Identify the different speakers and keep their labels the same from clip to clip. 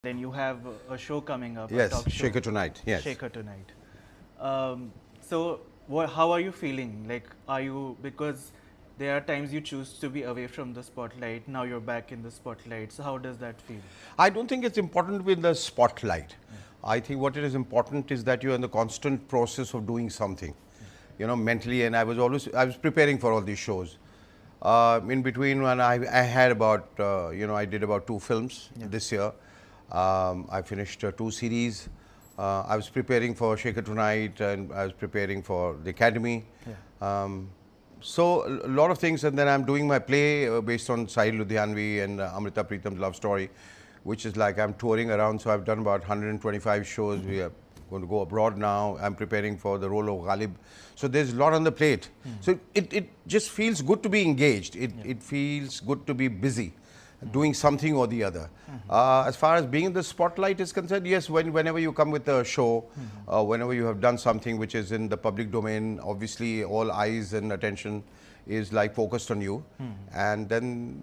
Speaker 1: Then you have a show coming up, a
Speaker 2: Yes,
Speaker 1: talk show.
Speaker 2: Shekhar Tonite. Yes.
Speaker 1: Shekhar Tonite. So, how are you feeling? Like, are you, because there are times you choose to be away from the spotlight, now you're back in the spotlight. So, how does that feel?
Speaker 2: I don't think it's important with the spotlight. I think what it is important is that you're in the constant process of doing something, mentally. And I was preparing for all these shows. In between, when I had about, I did about 2 films this year. I finished 2 series. I was preparing for Shekhar Tonite, and I was preparing for the Academy. So a lot of things, and then I'm doing my play based on Sahil Ludhianvi and Amrita Preetham's love story, which is like I'm touring around. So I've done about 125 shows. We are going to go abroad now. I'm preparing for the role of Ghalib. So there's a lot on the plate. So it just feels good to be engaged. It feels good to be busy, doing something or the other. As far as being in the spotlight is concerned, yes, whenever you come with a show, whenever you have done something which is in the public domain, obviously all eyes and attention is like focused on you. And then,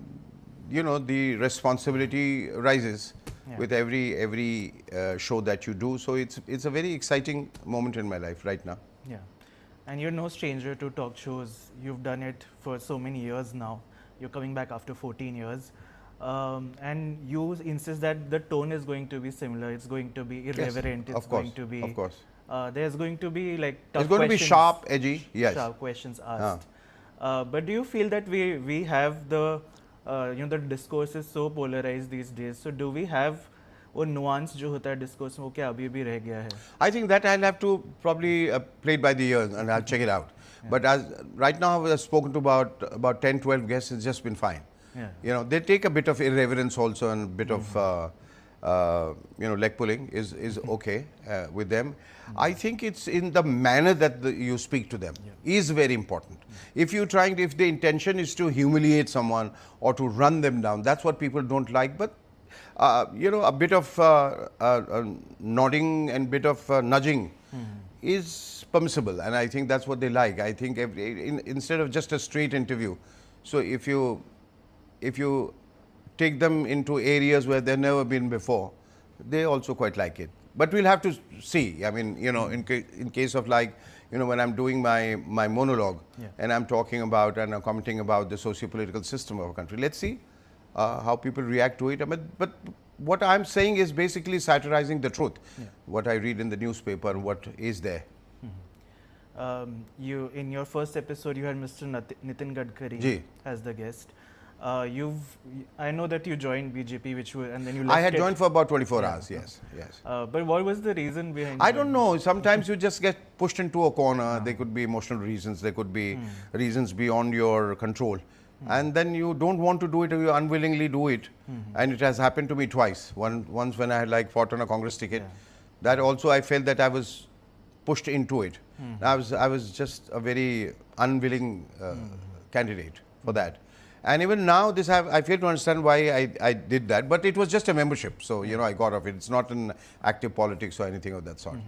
Speaker 2: the responsibility rises with every show that you do. So it's a very exciting moment in my life right now.
Speaker 1: Yeah. And you're no stranger to talk shows. You've done it for so many years now. You're coming back after 14 years. And you insist that the tone is going to be similar. It's going to be irreverent.
Speaker 2: Yes,
Speaker 1: it's going to be,
Speaker 2: of course.
Speaker 1: There's going to be like tough
Speaker 2: It's going to be sharp, edgy. Yes.
Speaker 1: Sharp questions asked. But do you feel that we have the the discourse is so polarized these days? So do we have वो nuance जो होता है discourse में वो क्या अभी भी रह गया है?
Speaker 2: I think that I'll have to probably play it by the ears and I'll check it out. But right now I've spoken to about 10, 12 guests. It's just been fine. They take a bit of irreverence also, and a bit of leg pulling is okay with them. I think it's in the manner that you speak to them is very important. If the intention is to humiliate someone or to run them down, that's what people don't like. But a bit of nodding and bit of nudging is permissible, and I think that's what they like. I think instead of just a straight interview, so if you take them into areas where they've never been before, they also quite like it. But we'll have to see. I mean, in case of like, when I'm doing my monologue and I'm talking about and I'm commenting about the socio-political system of our country, let's see how people react to it. But what I'm saying is basically satirizing the truth, what I read in the newspaper and what is there.
Speaker 1: You in your first episode, you had Mr. Nitin Gadkari as the guest. I know that you joined BJP, and then you left.
Speaker 2: I had joined for about 24 hours. Yes.
Speaker 1: But what was the reason behind?
Speaker 2: I don't know. Sometimes you just get pushed into a corner. There could be emotional reasons. There could be reasons beyond your control, and then you don't want to do it, or you unwillingly do it. And it has happened to me twice. Once when I had fought on a Congress ticket, that also I felt that I was pushed into it. I was just a very unwilling candidate for that. And even now, I fail to understand why I did that. But it was just a membership. So, I got off it. It's not in active politics or anything of that sort.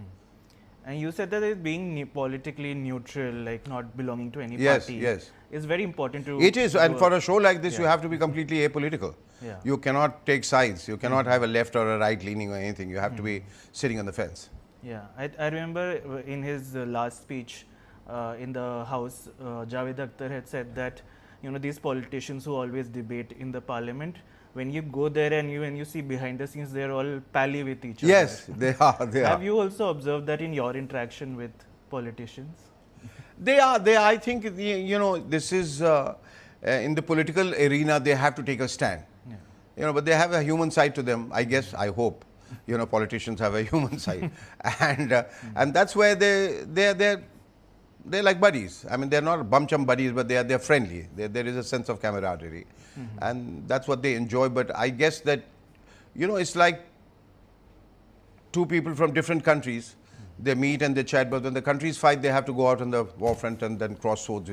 Speaker 1: And you said that it's being politically neutral, like not belonging to any party.
Speaker 2: Yes.
Speaker 1: It's very important to...
Speaker 2: It is. And for a show like this, you have to be completely apolitical. You cannot take sides. You cannot have a left or a right leaning or anything. You have to be sitting on the fence.
Speaker 1: Yeah. I remember in his last speech in the House, Javed Akhtar had said that these politicians who always debate in the parliament, when you go there and when you see behind the scenes, they're all pally with each other.
Speaker 2: Yes, they are.
Speaker 1: Have you also observed that in your interaction with politicians?
Speaker 2: They are. I think, this is, in the political arena, they have to take a stand. But they have a human side to them, I guess, I hope. Politicians have a human side. And that's where they're like buddies. I mean, they're not bum-chum buddies, but they're friendly. There is a sense of camaraderie. And that's what they enjoy. But I guess that, it's like two people from different countries. They meet and they chat, but when the countries fight, they have to go out on the war front and then cross swords with